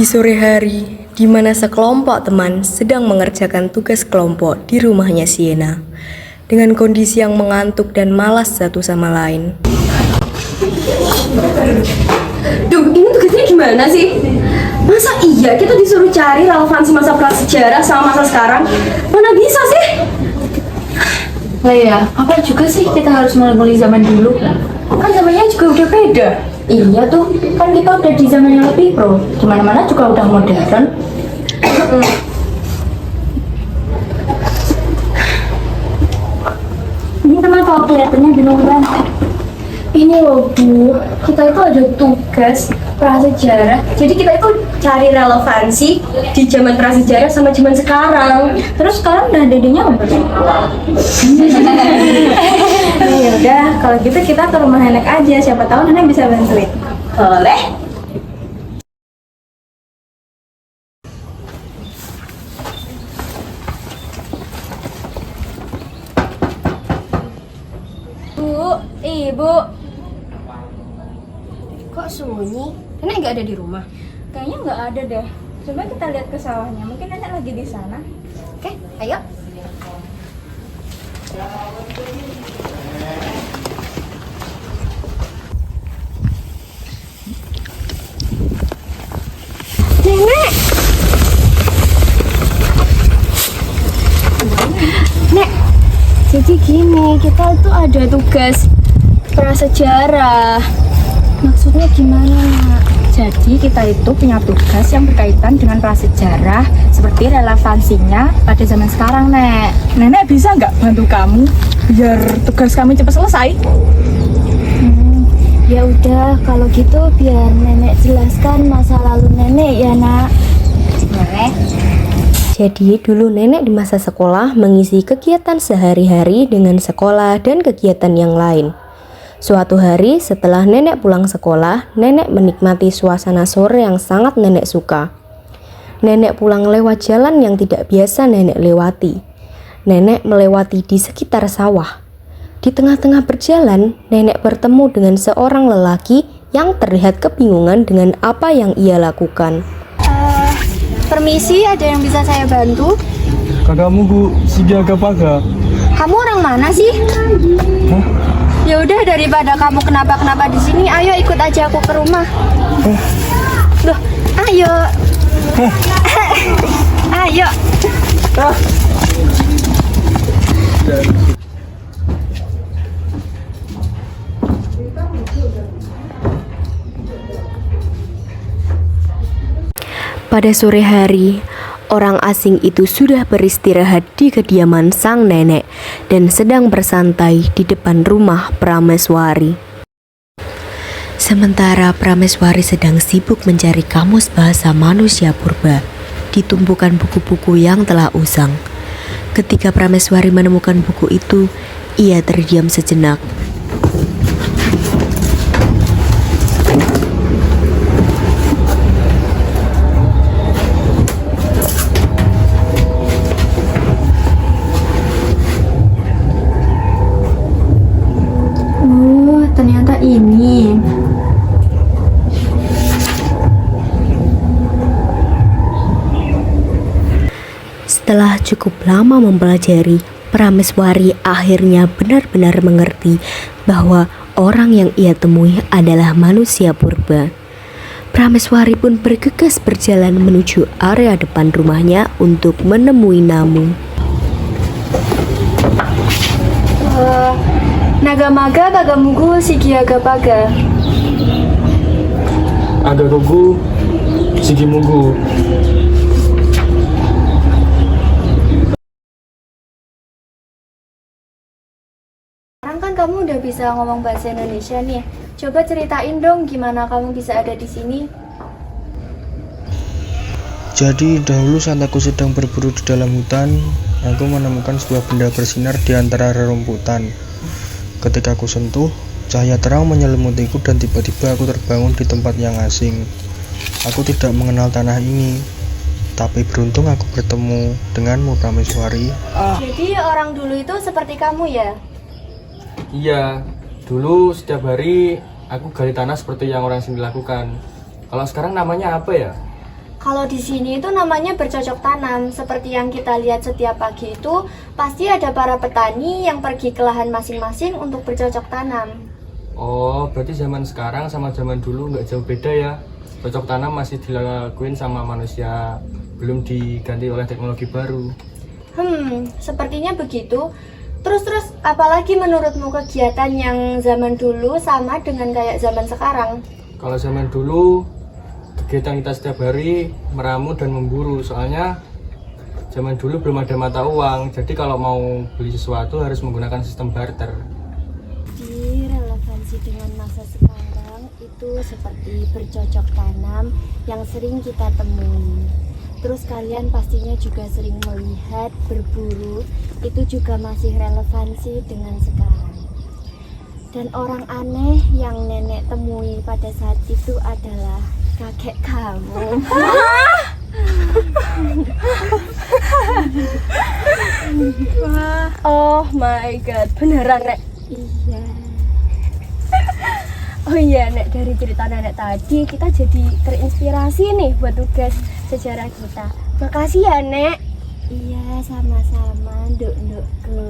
Di sore hari, di mana sekelompok teman sedang mengerjakan tugas kelompok di rumahnya Sienna, dengan kondisi yang mengantuk dan malas satu sama lain. Duh, ini tugasnya gimana sih? Masa iya kita disuruh cari relevansi masa prasejarah sama masa sekarang? Mana bisa sih? Lah ya, apa juga sih kita harus mulai zaman dulu? Kan zamannya juga udah beda. Iya tuh, kan kita udah di zaman yang lebih pro. Dimana-mana juga udah modern. Ini kenapa kelihatannya bingung banget? Ini loh Bu, kita itu ada tugas prasejarah. Jadi kita itu cari relevansi di zaman prasejarah sama zaman sekarang. Terus sekarang udah dedenya apa? Ya udah, kalau gitu kita ke rumah nenek aja. Siapa tahu nenek bisa bantuin. Boleh. Bu, Ibu. Kok sunyi? Nenek nggak ada di rumah? Kayaknya nggak ada deh. Coba kita lihat ke sawahnya. Mungkin nenek lagi di sana. Oke, ayo. Nenek! Nek, jadi gini, kita itu ada tugas prasejarah. Maksudnya gimana, Nak? Jadi kita itu punya tugas yang berkaitan dengan prasejarah seperti relevansinya pada zaman sekarang, Nek. Nenek bisa nggak bantu kamu biar tugas kami cepat selesai? Ya udah, kalau gitu biar nenek jelaskan masa lalu nenek ya, Nak. Boleh. Jadi dulu nenek di masa sekolah mengisi kegiatan sehari-hari dengan sekolah dan kegiatan yang lain. Suatu hari setelah nenek pulang sekolah, nenek menikmati suasana sore yang sangat nenek suka. Nenek pulang lewat jalan yang tidak biasa nenek lewati. Nenek melewati di sekitar sawah. Di tengah-tengah berjalan, nenek bertemu dengan seorang lelaki yang terlihat kebingungan dengan apa yang ia lakukan. Permisi, ada yang bisa saya bantu? Kakakmu Bu Sigiaga Paga. Kamu orang mana sih? Hah? Ya udah, daripada kamu kenapa-kenapa di sini, ayo ikut aja aku ke rumah. Loh, ayo. Ayo. Pada sore hari, orang asing itu sudah beristirahat di kediaman sang nenek dan sedang bersantai di depan rumah Prameswari. Sementara Prameswari sedang sibuk mencari kamus bahasa manusia purba di tumpukan buku-buku yang telah usang. Ketika Prameswari menemukan buku itu, ia terdiam sejenak. Oh, ternyata ini. Setelah cukup lama mempelajari, Prameswari akhirnya benar-benar mengerti bahwa orang yang ia temui adalah manusia purba. Prameswari pun bergegas berjalan menuju area depan rumahnya untuk menemui Namu. Nagamaga Bagamugu Sigiaga Paga. Aga Gugu Sigimugu. Sekarang kan kamu udah bisa ngomong bahasa Indonesia nih. Coba ceritain dong gimana kamu bisa ada di sini. Jadi dahulu saat aku sedang berburu di dalam hutan, aku menemukan sebuah benda bersinar di antara rerumputan. Ketika aku sentuh, cahaya terang menyelimutiku dan tiba-tiba aku terbangun di tempat yang asing. Aku tidak mengenal tanah ini, tapi beruntung aku bertemu denganmu, Prameswari. Jadi orang dulu itu seperti kamu ya? Iya, dulu setiap hari aku gali tanah seperti yang orang sini lakukan. Kalau sekarang namanya apa ya? Kalau di sini itu namanya bercocok tanam. Seperti yang kita lihat setiap pagi itu, pasti ada para petani yang pergi ke lahan masing-masing untuk bercocok tanam. Oh, berarti zaman sekarang sama zaman dulu nggak jauh beda ya. Cocok tanam masih dilakuin sama manusia, belum diganti oleh teknologi baru. Sepertinya begitu. Terus apalagi menurutmu kegiatan yang zaman dulu sama dengan kayak zaman sekarang? Kalau zaman dulu, kegiatan kita setiap hari meramu dan memburu. Soalnya zaman dulu belum ada mata uang, jadi kalau mau beli sesuatu harus menggunakan sistem barter. Di relevansi dengan masa sekarang itu seperti bercocok tanam yang sering kita temui. Terus kalian pastinya juga sering melihat berburu, itu juga masih relevansi dengan sekarang. Dan orang aneh yang nenek temui pada saat itu adalah kakek kamu. Oh my god, beneran Nek? Iya. Oh iya Nek, dari cerita nenek tadi kita jadi terinspirasi nih buat tugas sejarah kita. Makasih ya Nek. Iya, sama-sama, nduk-ndukku.